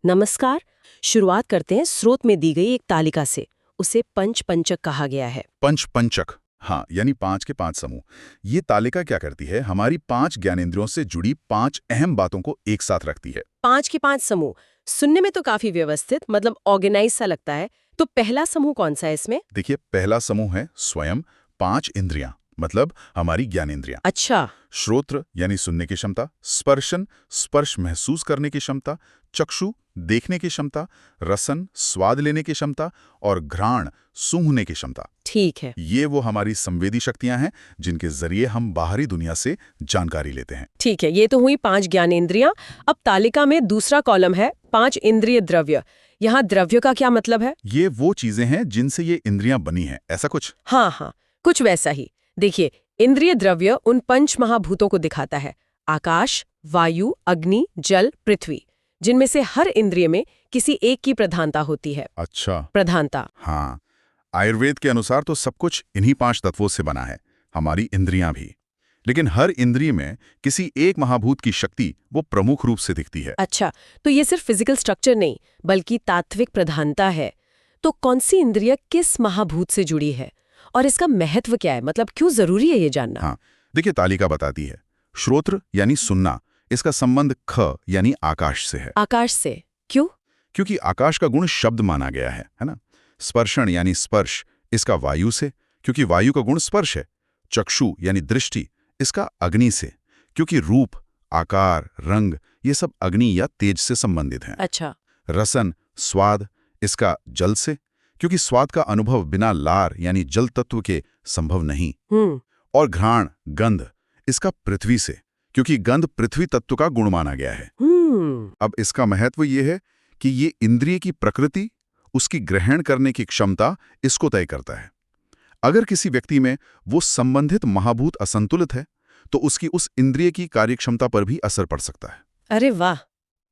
नमस्कार। शुरुआत करते हैं स्रोत में दी गई एक तालिका से। उसे पंचक कहा गया है। पंचक, हाँ, यानी 5 के 5 समूह। ये तालिका क्या करती है? हमारी 5 ज्ञानेंद्रियों से जुड़ी 5 अहम बातों को एक साथ रखती है। 5 के 5 समूह सुनने में तो काफी व्यवस्थित, मतलब ऑर्गेनाइज सा लगता है। तो पहला समूह कौन सा है इसमें? देखिए, पहला समूह है स्वयं, 5 इंद्रियां, मतलब हमारी ज्ञानेंद्रियां। अच्छा। श्रोत्र यानी सुनने की क्षमता, स्पर्शन स्पर्श महसूस करने की क्षमता, चक्षु देखने की क्षमता, रसन स्वाद लेने की क्षमता और घ्राण सूंघने की क्षमता। ठीक है। ये वो हमारी संवेदी शक्तियां हैं जिनके जरिए हम बाहरी दुनिया से जानकारी लेते हैं। ठीक है, ये तो हुई 5 ज्ञानेंद्रियां। अब तालिका में दूसरा कॉलम है 5 इंद्रिय द्रव्य। यहाँ द्रव्य का क्या मतलब है? ये वो चीजें हैं जिनसे ये इंद्रियां बनी हैं, ऐसा कुछ। हाँ, कुछ वैसा ही। देखिए, इंद्रिय द्रव्य उन पंच महाभूतों को दिखाता है। आकाश, वायु, अग्नि, जल, पृथ्वी, जिनमें से हर इंद्रिय में किसी एक की प्रधानता होती है। अच्छा। प्रधानता। हाँ, आयुर्वेद के अनुसार तो सब कुछ इन्हीं 5 तत्वों से बना है, हमारी इंद्रियां भी। लेकिन हर इंद्रिय में किसी एक महाभूत की शक्ति वो प्रमुख रूप से दिखती है। अच्छा, तो ये सिर्फ फिजिकल स्ट्रक्चर नहीं, बल्कि तात्विक प्रधानता है। तो कौन सी इंद्रिय किस महाभूत से जुड़ी है और इसका महत्व क्या है? मतलब क्यों जरूरी है ये जानना? हाँ, देखिए, तालिका बताती है। श्रोत्र यानी सुनना, इसका संबंध ख यानी आकाश से है। आकाश से? क्यों? क्योंकि आकाश का गुण शब्द माना गया है ना। स्पर्शन यानी स्पर्श, इसका वायु से, क्योंकि वायु का गुण स्पर्श है। चक्षु यानी दृष्टि, इसका अग्नि से, क्योंकि रूप, आकार, रंग ये सब अग्नि या तेज से संबंधित हैं। अच्छा। रसन स्वाद, इसका जल से, क्योंकि स्वाद का अनुभव बिना लार यानी जल तत्व के संभव नहीं। और घ्राण गंध, इसका पृथ्वी से, क्योंकि गंध पृथ्वी तत्व का गुण माना गया है। अब इसका महत्व ये है कि ये इंद्रिय की प्रकृति, उसकी ग्रहण करने की क्षमता इसको तय करता है। अगर किसी व्यक्ति में वो संबंधित महाभूत असंतुलित है तो उसकी उस इंद्रिय की कार्यक्षमता पर भी असर पड़ सकता है। अरे वाह,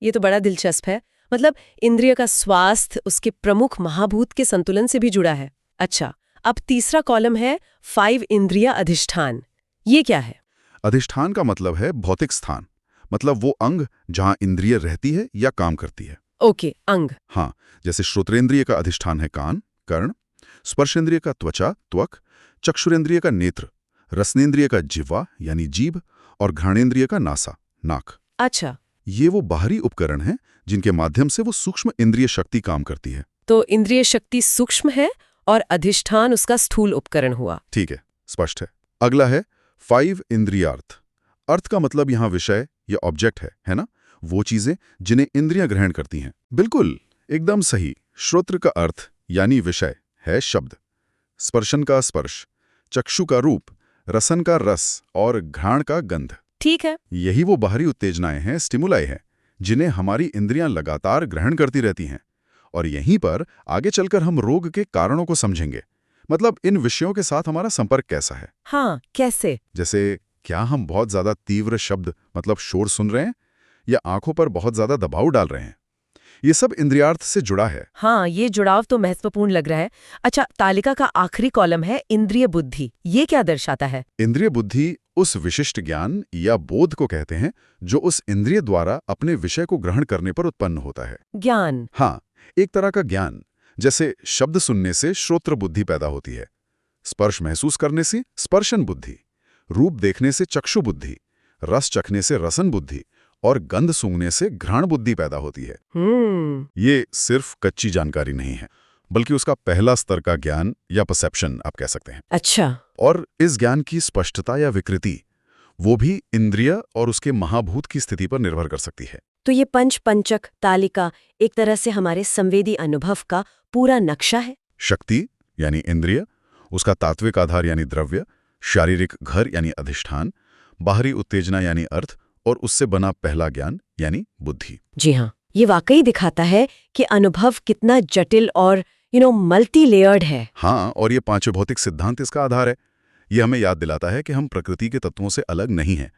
ये तो बड़ा दिलचस्प है। मतलब इंद्रिय का स्वास्थ्य उसके प्रमुख महाभूत के संतुलन से भी जुड़ा है। अच्छा, अब तीसरा कॉलम है 5 इंद्रिय अधिष्ठान। ये क्या है? अधिष्ठान का मतलब है भौतिक स्थान, मतलब वो अंग जहां इंद्रिय रहती है या काम करती है। ओके, अंग। हाँ, जैसे श्रोत्रेंद्रिय का अधिष्ठान है कान, कर्ण, स्पर्शेंद्रिय का त्वचा, त्वक, चक्षुरेंद्रिय का नेत्र, रसनेंद्रिय का जिह्वा यानी जीभ और घ्राणेंद्रिय का नासा, नाक। अच्छा, ये वो बाहरी उपकरण हैं जिनके माध्यम से वो सूक्ष्म इंद्रिय शक्ति काम करती है। तो इंद्रिय शक्ति सूक्ष्म है और अधिष्ठान उसका स्थूल उपकरण हुआ। ठीक है, स्पष्ट है। अगला है 5 इंद्रियार्थ। अर्थ का मतलब यहाँ विषय या ऑब्जेक्ट है ना? वो चीजें जिन्हें इंद्रियां ग्रहण करती हैं। बिल्कुल, एकदम सही। श्रोत्र का अर्थ यानी विषय है शब्द, स्पर्शन का स्पर्श, चक्षु का रूप, रसन का रस और घ्राण का गंध। ठीक है। यही वो बाहरी उत्तेजनाएं हैं, स्टिमुलाई हैं, जिन्हें हमारी इंद्रियां लगातार ग्रहण करती रहती हैं। और यहीं पर आगे चलकर हम रोग के कारणों को समझेंगे। मतलब इन विषयों के साथ हमारा संपर्क कैसा है। हाँ, कैसे? जैसे क्या हम बहुत ज्यादा तीव्र शब्द मतलब शोर सुन रहे हैं या आंखों पर बहुत ज्यादा दबाव डाल रहे हैं। ये सब इंद्रियार्थ से जुड़ा है। हाँ, ये जुड़ाव तो महत्वपूर्ण लग रहा है। अच्छा, तालिका का आखिरी कॉलम है इंद्रिय बुद्धि। ये क्या दर्शाता है? इंद्रिय बुद्धि उस विशिष्ट ज्ञान या बोध को कहते हैं जो उस इंद्रिय द्वारा अपने विषय को ग्रहण करने पर उत्पन्न होता है। ज्ञान? हाँ, एक तरह का ज्ञान। जैसे शब्द सुनने से श्रोत्र बुद्धि पैदा होती है, स्पर्श महसूस करने से स्पर्शन बुद्धि, रूप देखने से चक्षु बुद्धि, रस चखने से रसन बुद्धि और गंध सूंघने से घ्राण बुद्धि पैदा होती है। ये सिर्फ कच्ची जानकारी नहीं है, बल्कि उसका पहला स्तर का ज्ञान या परसेप्शन आप कह सकते हैं। अच्छा। और इस ज्ञान की स्पष्टता या विकृति वो भी इंद्रिय और उसके महाभूत की स्थिति पर निर्भर कर सकती है। तो ये पंचक तालिका एक तरह से हमारे संवेदी अनुभव का पूरा नक्शा है। शक्ति यानी इंद्रिय, उसका तात्विक आधार यानी द्रव्य, शारीरिक घर यानी अधिष्ठान, बाहरी उत्तेजना यानी अर्थ और उससे बना पहला ज्ञान यानी बुद्धि। जी हाँ, ये वाकई दिखाता है कि अनुभव कितना जटिल और मल्टी लेयर्ड है। हाँ, और ये 5 भौतिक सिद्धांत इसका आधार है। ये हमें याद दिलाता है कि हम प्रकृति के तत्वों से अलग नहीं हैं,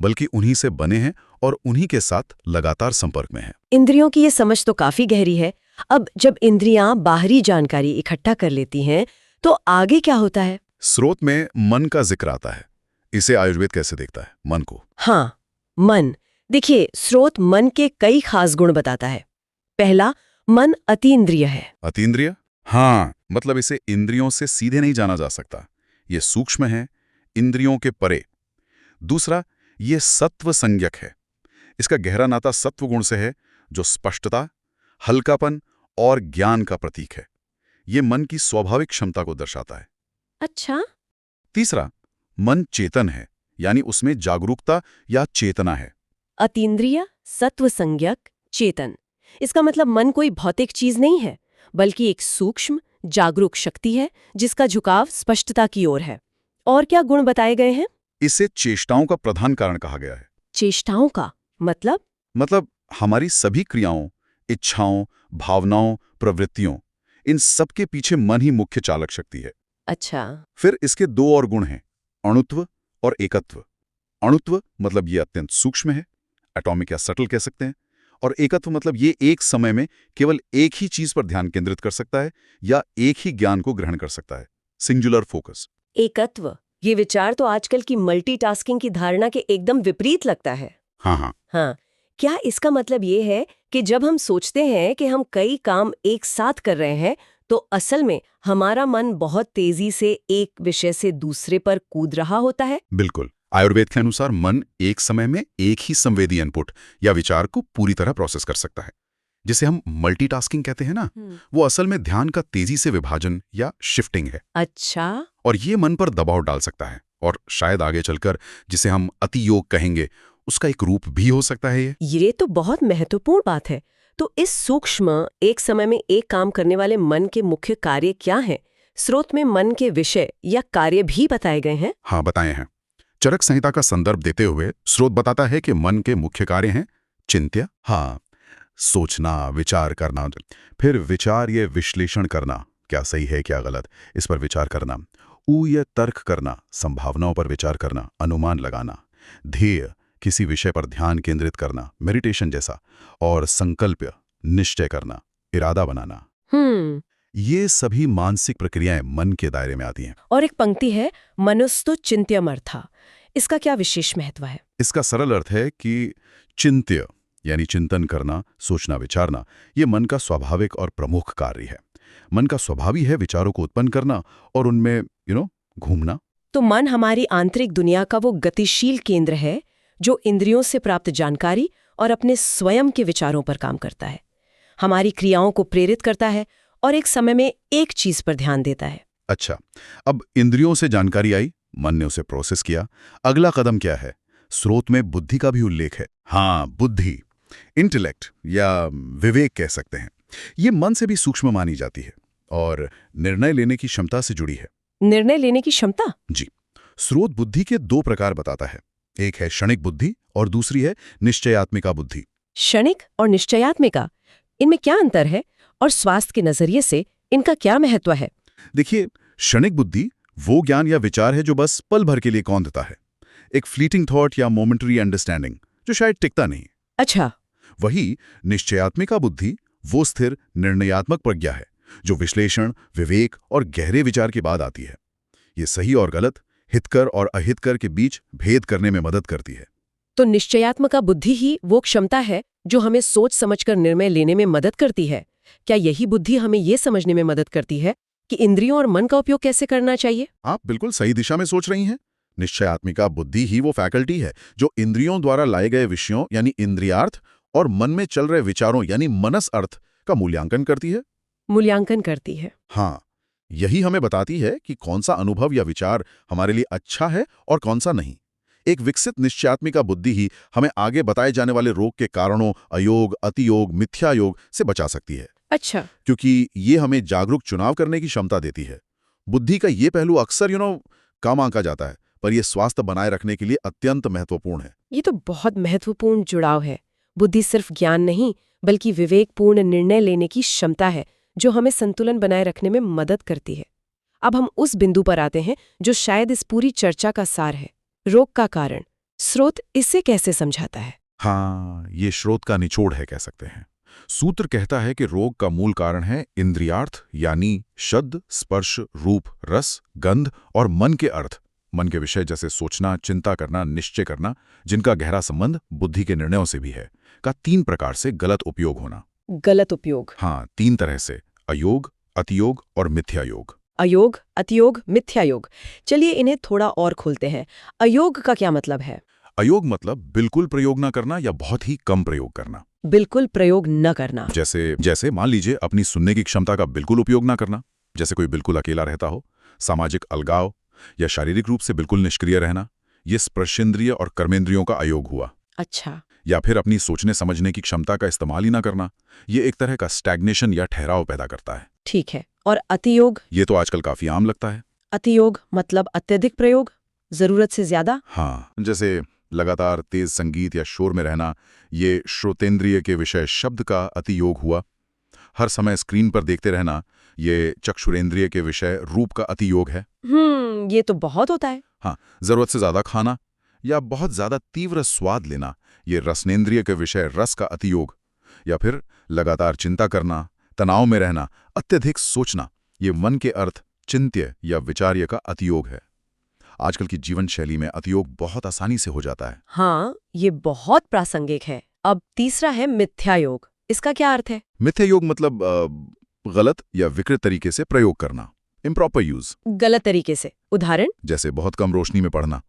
बल्कि उन्हीं से बने हैं और उन्हीं के साथ लगातार संपर्क में हैं। इंद्रियों की ये समझ तो काफी गहरी है। अब जब इंद्रियां बाहरी जानकारी इकट्ठा कर लेती हैं, तो आगे क्या होता है? स्रोत में मन का जिक्र आता है। इसे आयुर्वेद कैसे देखता है, मन को? हाँ, मन। देखिए, स्रोत मन के कई खास गुण बताता है। पहला, मन अतीन्द्रिय है। अतीन्द्रिय? हाँ, मतलब इसे इंद्रियों से सीधे नहीं जाना जा सकता। ये सूक्ष्म है, इंद्रियों के परे। दूसरा, ये सत्व संज्ञक है। इसका गहरा नाता सत्व गुण से है, जो स्पष्टता, हल्कापन और ज्ञान का प्रतीक है। ये मन की स्वाभाविक क्षमता को दर्शाता है। अच्छा। तीसरा, मन चेतन है, यानी उसमें जागरूकता या चेतना है। अतीन्द्रिय, सत्व संज्ञक, चेतन। इसका मतलब मन कोई भौतिक चीज नहीं है, बल्कि एक सूक्ष्म जागरूक शक्ति है जिसका झुकाव स्पष्टता की ओर है। और क्या गुण बताए गए हैं? इसे चेष्टाओं का प्रधान कारण कहा गया है। चेष्टाओं का मतलब हमारी सभी क्रियाओं, इच्छाओं, भावनाओं, प्रवृत्तियों, इन सब के पीछे मन ही मुख्य चालक शक्ति है। अच्छा। फिर इसके दो और गुण हैं, अणुत्व और एकत्व। अणुत्व मतलब ये अत्यंत सूक्ष्म है, एटॉमिक या सटल कह सकते हैं, और एकत्व मतलब ये एक समय में केवल एक ही चीज पर ध्यान केंद्रित कर सकता है या एक ही ज्ञान को ग्रहण कर सकता है, सिंगुलर फोकस। एकत्व, ये विचार तो आजकल की मल्टीटास्किंग की धारणा के एकदम विपरीत लगता है। हाँ, क्या इसका मतलब ये है कि जब हम सोचते हैं कि हम कई काम एक साथ कर रहे हैं, तो असल में हमारा मन बहुत तेजी से एक विषय से दूसरे पर कूद रहा होता है? बिल्कुल। आयुर्वेद के अनुसार मन एक समय में एक ही संवेदी इनपुट या विचार को पूरी तरह प्रोसेस कर सकता है, जिसे हम मल्टीटास्किंग कहते हैं ना, वो असल में ध्यान का तेजी से विभाजन या शिफ्टिंग है। अच्छा। और ये मन पर दबाव डाल सकता है, और शायद आगे चलकर जिसे हम अतियोग कहेंगे, उसका एक रूप भी हो सकता है। ये तो बहुत महत्वपूर्ण बात है। तो इस सूक्ष्म एक समय में एक काम करने वाले मन के मुख्य कार्य क्या हैं? स्रोत में मन के विषय या कार्य भी बताए गए हैं? हाँ, बताए हैं। चरक संहिता का संदर्भ देते हुए स्रोत बताता है कि मन के मुख्य कार्य हैं चिंत्य, हाँ, सोचना, विचार करना, फिर विचार ये विश्लेषण करना, क्या सही है क्या गलत, इस पर विचार करना, ये तर्क करना, संभावनाओं पर विचार करना, अनुमान लगाना, ध्येय, किसी विषय पर ध्यान केंद्रित करना, मेडिटेशन जैसा, और संकल्प, निश्चय करना, इरादा बनाना। ये सभी मानसिक प्रक्रियाएं मन के दायरे में आती हैं। और एक पंक्ति है, मनुस्तु चिंत्यमर्था। इसका क्या विशेष महत्व है? इसका सरल अर्थ है कि चिंत्य यानी चिंतन करना, सोचना, विचारना, ये मन का स्वाभाविक और प्रमुख कार्य है। मन का स्वभाव ही है विचारों को उत्पन्न करना और उनमें घूमना। तो मन हमारी आंतरिक दुनिया का वो गतिशील केंद्र है जो इंद्रियों से प्राप्त जानकारी और अपने स्वयं के विचारों पर काम करता है, हमारी क्रियाओं को प्रेरित करता है और एक समय में एक चीज पर ध्यान देता है। अच्छा, अब इंद्रियों से जानकारी आई, मन ने उसे प्रोसेस किया। अगला कदम क्या है? स्रोत में बुद्धि का भी उल्लेख है। हाँ, बुद्धि, इंटेलेक्ट या विवेक कह सकते हैं। ये मन से भी सूक्ष्म मानी जाती है और निर्णय लेने की क्षमता से जुड़ी है। निर्णय लेने की क्षमता? जी। स्रोत बुद्धि के दो प्रकार बताता है, एक है क्षणिक बुद्धि और दूसरी है निश्चयात्मिका बुद्धि। क्षणिक और निश्चयात्मिका, इनमें क्या अंतर है और स्वास्थ्य के नजरिए से इनका क्या महत्व है? देखिए, क्षणिक बुद्धि वो ज्ञान या विचार है जो बस पल भर के लिए कौंधता है, एक फ्लीटिंग थॉट या मोमेंटरी अंडरस्टैंडिंग जो शायद टिकता नहीं। अच्छा। वही निश्चयात्मिका बुद्धि वो स्थिर निर्णयात्मक प्रज्ञा है जो विश्लेषण, विवेक और गहरे विचार के बाद आती है। ये सही और गलत, हितकर और अहितकर के बीच भेद करने में मदद करती है। तो निश्चयात्मिका बुद्धि ही वो क्षमता है जो हमें सोच समझकर निर्णय लेने में मदद करती है। क्या यही बुद्धि हमें ये समझने में मदद करती है कि इंद्रियों और मन का उपयोग कैसे करना चाहिए? आप बिल्कुल सही दिशा में सोच रही हैं। निश्चयात्मिका बुद्धि ही वो फैकल्टी है जो इंद्रियों द्वारा लाए गए विषयों यानी इंद्रियार्थ और मन में चल रहे विचारों यानी मनस अर्थ का मूल्यांकन करती है। मूल्यांकन करती है। हाँ, यही हमें बताती है कि कौन सा अनुभव या विचार हमारे लिए अच्छा है और कौन सा नहीं। एक विकसित निश्चयात्मिका बुद्धि ही हमें आगे बताए जाने वाले रोग के कारणों, अयोग, अतियोग, मिथ्यायोग से बचा सकती है। अच्छा। क्योंकि ये हमें जागरूक चुनाव करने की क्षमता देती है। बुद्धि का ये पहलू अक्सर कम आंका जाता है, पर यह स्वास्थ्य बनाए रखने के लिए अत्यंत महत्वपूर्ण है। ये तो बहुत महत्वपूर्ण जुड़ाव है। बुद्धि सिर्फ ज्ञान नहीं, बल्कि विवेकपूर्ण निर्णय लेने की क्षमता है जो हमें संतुलन बनाए रखने में मदद करती है। अब हम उस बिंदु पर आते हैं जो शायद इस पूरी चर्चा का सार है, रोग का कारण। स्रोत इसे कैसे समझाता है? हाँ, ये स्रोत का निचोड़ है कह सकते हैं। सूत्र कहता है कि रोग का मूल कारण है इंद्रियार्थ यानी शब्द, स्पर्श, रूप, रस, गंध और मन के अर्थ, मन के विषय जैसे सोचना, चिंता करना, निश्चय करना, जिनका गहरा संबंध बुद्धि के निर्णयों से भी है, का 3 प्रकार से गलत उपयोग होना। गलत उपयोग। हाँ, 3 तरह से: अयोग, अतियोग और मिथ्या योग। अयोग, अतियोग, मिथ्या योग। चलिए इन्हें थोड़ा और खोलते हैं। अयोग का क्या मतलब है? अयोग मतलब बिल्कुल प्रयोग न करना या बहुत ही कम प्रयोग करना। बिल्कुल प्रयोग न करना। जैसे जैसे मान लीजिए अपनी सुनने की क्षमता का बिल्कुल उपयोग ना करना, जैसे कोई बिल्कुल अकेला रहता हो, सामाजिक अलगाव या शारीरिक रूप से बिल्कुल निष्क्रिय रहना, ये स्पर्शेंद्रिय और कर्मेंद्रियों का अयोग हुआ। अच्छा। या फिर अपनी सोचने समझने की क्षमता का इस्तेमाल ही ना करना, ये एक तरह का स्टैग्नेशन या ठहराव पैदा करता है। ठीक है। और अतियोग? ये तो आजकल काफी आम लगता है। अतियोग मतलब अत्यधिक प्रयोग, जरूरत से ज्यादा। हाँ, जैसे लगातार तेज संगीत या शोर में रहना, ये श्रोतेंद्रिय के विषय शब्द का अतियोग हुआ। हर समय स्क्रीन पर देखते रहना, ये चक्षुरेंद्रिय के विषय रूप का अतियोग है। ये तो बहुत होता है। हाँ, जरूरत से ज्यादा खाना या बहुत ज्यादा तीव्र स्वाद लेना, ये रसनेंद्रिय के विषय रस का अतियोग। या फिर लगातार चिंता करना, तनाव में रहना, अत्यधिक सोचना, ये मन के अर्थ चिंत्य या विचार्य का अतियोग है। आजकल की जीवन शैली में अतियोग बहुत आसानी से हो जाता है। हाँ, ये बहुत प्रासंगिक है। अब तीसरा है मिथ्या योग। इसका क्या अर्थ है? मिथ्या योग मतलब गलत या विकृत तरीके से प्रयोग करना, इम्प्रॉपर यूज। गलत तरीके से। उदाहरण? जैसे बहुत कम रोशनी में पढ़ना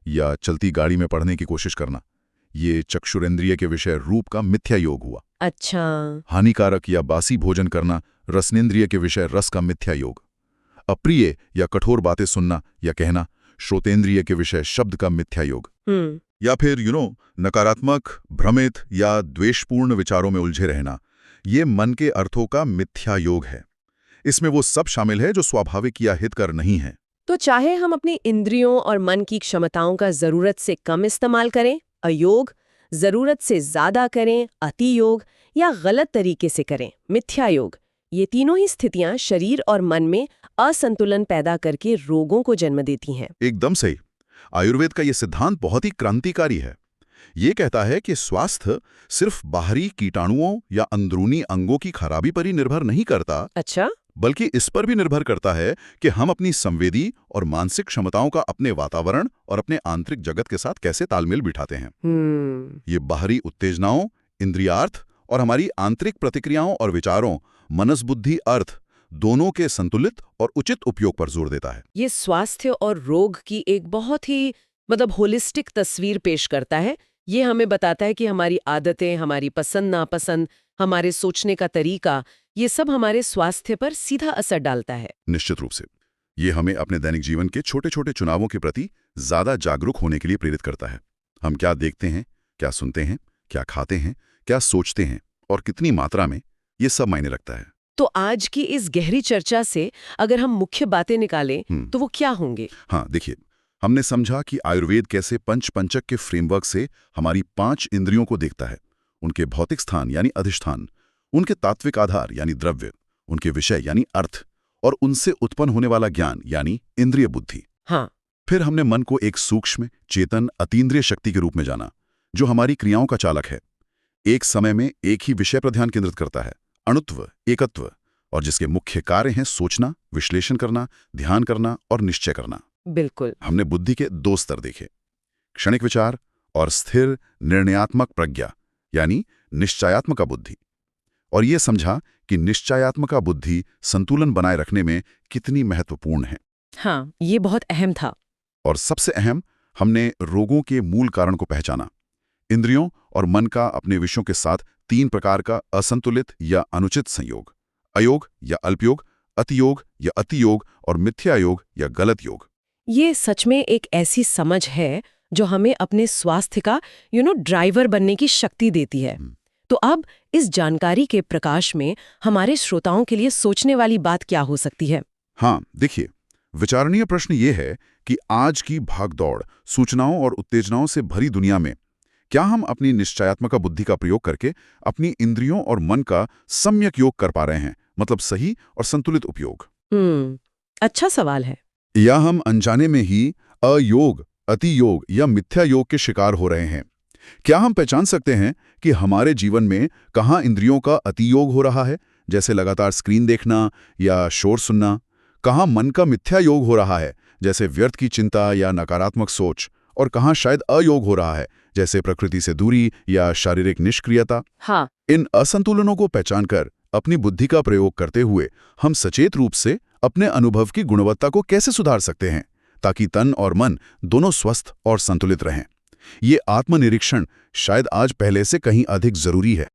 या चलती गाड़ी में पढ़ने की कोशिश करना, ये चक्षुरेंद्रिय के विषय रूप का मिथ्या योग हुआ। अच्छा। हानिकारक या बासी भोजन करना, रसनेंद्रिय के विषय रस का मिथ्या योग। अप्रिय या कठोर बातें सुनना या कहना, श्रोतेंद्रिय के विषय शब्द का मिथ्या योग। या फिर नकारात्मक, भ्रमित या द्वेषपूर्ण विचारों में उलझे रहना, ये मन के अर्थों का मिथ्या योग है। इसमें वो सब शामिल है जो स्वाभाविक या हितकर नहीं है। तो चाहे हम अपनी इंद्रियों और मन की क्षमताओं का जरूरत से कम इस्तेमाल करें, अयोग, जरूरत से ज्यादा करें, अतियोग, या गलत तरीके से करें, मिथ्या योग, ये तीनों ही स्थितियां शरीर और मन में असंतुलन पैदा करके रोगों को जन्म देती हैं। एकदम सही। आयुर्वेद का ये सिद्धांत बहुत ही क्रांतिकारी है। ये कहता है कि स्वास्थ्य सिर्फ बाहरी कीटाणुओं या अंदरूनी अंगों की खराबी पर ही निर्भर नहीं करता। अच्छा। बल्कि इस पर भी निर्भर करता है कि हम अपनी संवेदी और मानसिक क्षमताओं का अपने वातावरण और अपने आंतरिक जगत के साथ कैसे तालमेल बिठाते हैं। ये बाहरी उत्तेजनाओं, इंद्रियार्थ और हमारी आंतरिक प्रतिक्रियाओं और विचारों, मनस बुद्धि अर्थ, दोनों के संतुलित और उचित उपयोग पर जोर देता है। ये स्वास्थ्य और रोग की एक बहुत ही होलिस्टिक तस्वीर पेश करता है। ये हमें बताता है कि हमारी आदतें, हमारी पसंद नापसंद, हमारे सोचने का तरीका, ये सब हमारे स्वास्थ्य पर सीधा असर डालता है। निश्चित रूप से ये हमें अपने दैनिक जीवन के छोटे छोटे चुनावों के प्रति ज्यादा जागरूक होने के लिए प्रेरित करता है। हम क्या देखते हैं, क्या सुनते हैं, क्या खाते हैं, क्या सोचते हैं और कितनी मात्रा में, ये सब मायने रखता है। तो आज की इस गहरी चर्चा से अगर हम मुख्य बातें निकालें तो वो क्या होंगे? हाँ, देखिए, हमने समझा कि आयुर्वेद कैसे पंचक के फ्रेमवर्क से हमारी 5 इंद्रियों को देखता है, उनके भौतिक स्थान यानी अधिष्ठान, उनके तात्विक आधार यानी द्रव्य, उनके विषय यानी अर्थ, और उनसे उत्पन्न होने वाला ज्ञान यानी इंद्रिय बुद्धि। हाँ। फिर हमने मन को एक सूक्ष्म, चेतन, अतीन्द्रिय शक्ति के रूप में जाना, जो हमारी क्रियाओं का चालक है, एक समय में एक ही विषय पर ध्यान केंद्रित करता है, अणुत्व, एकत्व, और जिसके मुख्य कार्य हैं सोचना, विश्लेषण करना, ध्यान करना और निश्चय करना। बिल्कुल। हमने बुद्धि के 2 स्तर देखे, क्षणिक विचार और स्थिर निर्णयात्मक प्रज्ञा यानी निश्चयात्मक बुद्धि, और ये समझा कि निश्चयात्मक बुद्धि संतुलन बनाए रखने में कितनी महत्वपूर्ण है। हाँ, ये बहुत अहम था। और सबसे अहम, हमने रोगों के मूल कारण को पहचाना। इंद्रियों और मन का अपने विषयों के साथ 3 प्रकार का असंतुलित या अनुचित संयोग, अयोग या अल्पयोग, अतियोग या अतियोग और मिथ्या योग या गलत योग। ये सच में एक ऐसी समझ है जो हमें अपने स्वास्थ्य का ड्राइवर बनने की शक्ति देती है। तो अब इस जानकारी के प्रकाश में हमारे श्रोताओं के लिए सोचने वाली बात क्या हो सकती है? हाँ, देखिए, विचारणीय प्रश्न ये है कि आज की भागदौड़, सूचनाओं और उत्तेजनाओं से भरी दुनिया में क्या हम अपनी निश्चयात्मक बुद्धि का प्रयोग करके अपनी इंद्रियों और मन का सम्यक योग कर पा रहे हैं, मतलब सही और संतुलित उपयोग? अच्छा सवाल है। या हम अनजाने में ही अयोग, अतियोग या मिथ्या योग के शिकार हो रहे हैं? क्या हम पहचान सकते हैं कि हमारे जीवन में कहाँ इंद्रियों का अतियोग हो रहा है, जैसे लगातार स्क्रीन देखना या शोर सुनना, कहाँ मन का मिथ्या योग हो रहा है, जैसे व्यर्थ की चिंता या नकारात्मक सोच, और कहाँ शायद अयोग हो रहा है, जैसे प्रकृति से दूरी या शारीरिक निष्क्रियता। हाँ, इन असंतुलनों को पहचानकर अपनी बुद्धि का प्रयोग करते हुए हम सचेत रूप से अपने अनुभव की गुणवत्ता को कैसे सुधार सकते हैं, ताकि तन और मन दोनों स्वस्थ और संतुलित रहें। ये आत्मनिरीक्षण शायद आज पहले से कहीं अधिक जरूरी है।